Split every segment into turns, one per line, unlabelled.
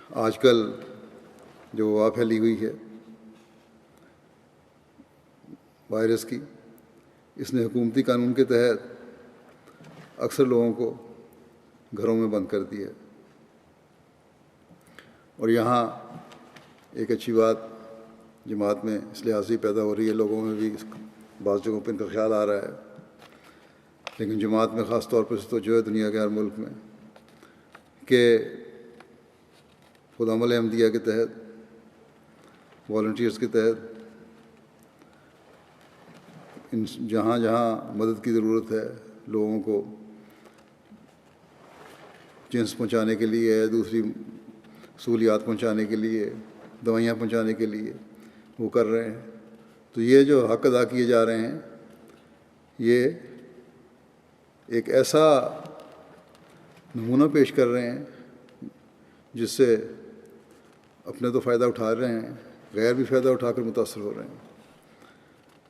آج کل جو وبا پھیلی ہوئی ہے وائرس کی، اس نے حکومتی قانون کے تحت اکثر لوگوں کو گھروں میں بند کر دیا ہے۔ اور یہاں ایک اچھی بات جماعت میں اس لحاظ سے پیدا ہو رہی ہے، لوگوں میں بھی بعض جگہوں پہ ان کا خیال آ رہا ہے، لیکن جماعت میں خاص طور پر توجہ ہے دنیا کے ہر ملک میں کہ خود عمل احمدیہ کے تحت، والنٹیئرز کے تحت جہاں جہاں مدد کی ضرورت ہے، لوگوں کو جنس پہنچانے کے لیے، دوسری سہولیات پہنچانے کے لیے، دوائیاں پہنچانے کے لیے وہ کر رہے ہیں۔ تو یہ جو حق ادا کیے جا رہے ہیں، یہ ایک ایسا نمونہ پیش کر رہے ہیں جس سے اپنے تو فائدہ اٹھا رہے ہیں، غیر بھی فائدہ اٹھا کر متاثر ہو رہے ہیں۔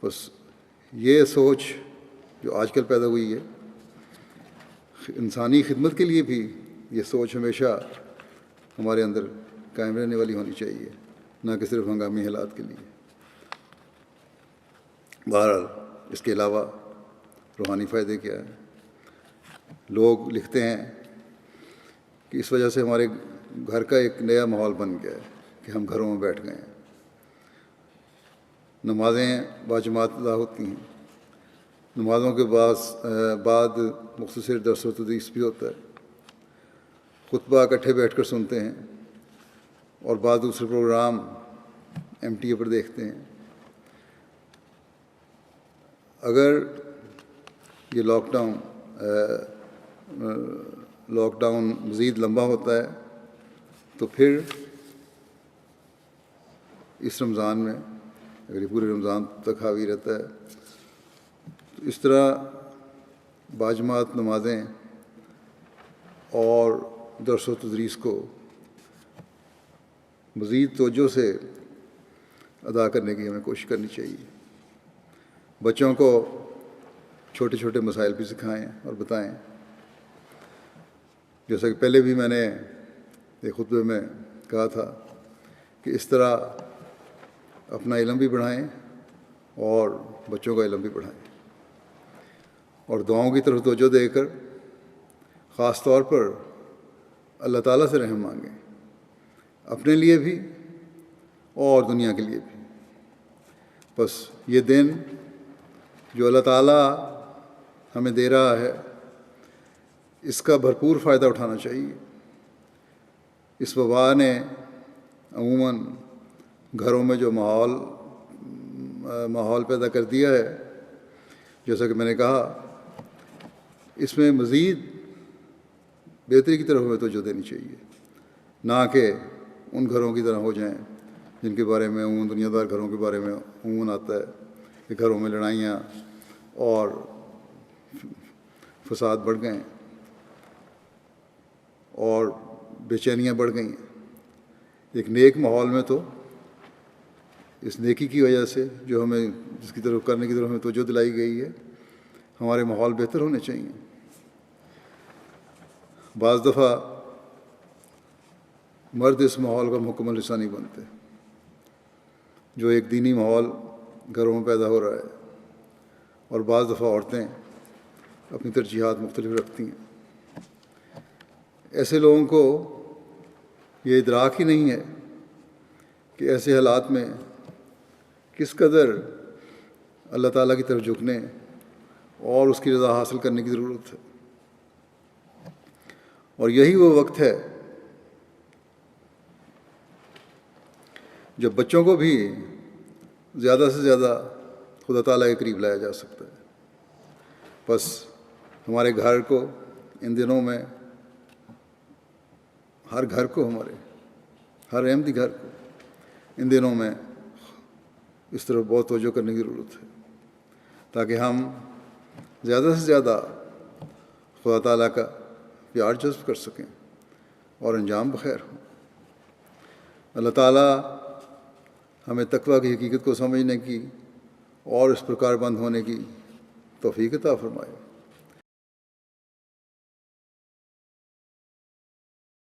بس یہ سوچ جو آج کل پیدا ہوئی ہے، انسانی خدمت کے لیے بھی یہ سوچ ہمیشہ ہمارے اندر قائم رہنے والی ہونی چاہیے، نہ کہ صرف ہنگامی حالات کے لیے۔ بہرحال اس کے علاوہ روحانی فائدے کیا ہیں؟ لوگ لکھتے ہیں کہ اس وجہ سے ہمارے گھر کا ایک نیا ماحول بن گیا ہے کہ ہم گھروں میں بیٹھ گئے ہیں، نمازیں باجماعت ادا ہوتی ہیں، نمازوں کے بعد مختصر درس و تدریس بھی ہوتا ہے، خطبہ اکٹھے بیٹھ کر سنتے ہیں، اور بعض دوسرے پروگرام MTA پر دیکھتے ہیں۔ اگر یہ لاک ڈاؤن مزید لمبا ہوتا ہے تو پھر اس رمضان میں، اگر یہ پورے رمضان تک حاوی رہتا ہے، تو اس طرح باجماعت نمازیں اور درس و تدریس کو مزید توجہ سے ادا کرنے کی ہمیں کوشش کرنی چاہیے۔ بچوں کو چھوٹے چھوٹے مسائل بھی سکھائیں اور بتائیں، جیسا کہ پہلے بھی میں نے ایک خطبے میں کہا تھا کہ اس طرح اپنا علم بھی بڑھائیں اور بچوں کا علم بھی بڑھائیں، اور دعاؤں کی طرف توجہ دے کر خاص طور پر اللہ تعالیٰ سے رحم مانگیں، اپنے لیے بھی اور دنیا کے لیے بھی۔ بس یہ دن جو اللہ تعالیٰ ہمیں دے رہا ہے، اس کا بھرپور فائدہ اٹھانا چاہیے۔ اس وبا نے عموماً گھروں میں جو ماحول پیدا کر دیا ہے، جیسا کہ میں نے کہا، اس میں مزید بہتری کی طرف ہمیں توجہ دینی چاہیے، نہ کہ ان گھروں کی طرح ہو جائیں جن کے بارے میں عموماً دنیا دار گھروں کے بارے میں عموماً آتا ہے کہ گھروں میں لڑائیاں اور فساد بڑھ گئے ہیں اور بے چینیاں بڑھ گئی ہیں۔ ایک نیک ماحول میں تو اس نیکی کی وجہ سے جو ہمیں جس کی طرف کرنے کی طرف ہمیں توجہ دلائی گئی ہے، ہمارے ماحول بہتر ہونے چاہیے۔ بعض دفعہ مرد اس ماحول کا مکمل حصہ نہیں بنتے، جو ایک دینی ماحول گھروں میں پیدا ہو رہا ہے، اور بعض دفعہ عورتیں اپنی ترجیحات مختلف رکھتی ہیں۔ ایسے لوگوں کو یہ ادراک ہی نہیں ہے کہ ایسے حالات میں کس قدر اللہ تعالیٰ کی طرف جھکنے اور اس کی رضا حاصل کرنے کی ضرورت ہے۔ اور یہی وہ وقت ہے جب بچوں کو بھی زیادہ سے زیادہ خدا تعالیٰ کے قریب لایا جا سکتا ہے۔ بس ہمارے گھر کو ان دنوں میں، ہر گھر کو، ہر احمدی گھر کو ان دنوں میں اس طرف بہت توجہ کرنے کی ضرورت ہے، تاکہ ہم زیادہ سے زیادہ خدا تعالیٰ کا پیار جذب کر سکیں اور انجام بخیر ہوں۔ اللہ تعالیٰ ہمیں تقویٰ کی حقیقت کو سمجھنے کی اور اس پر کاربند ہونے کی توفیق عطا فرمائے۔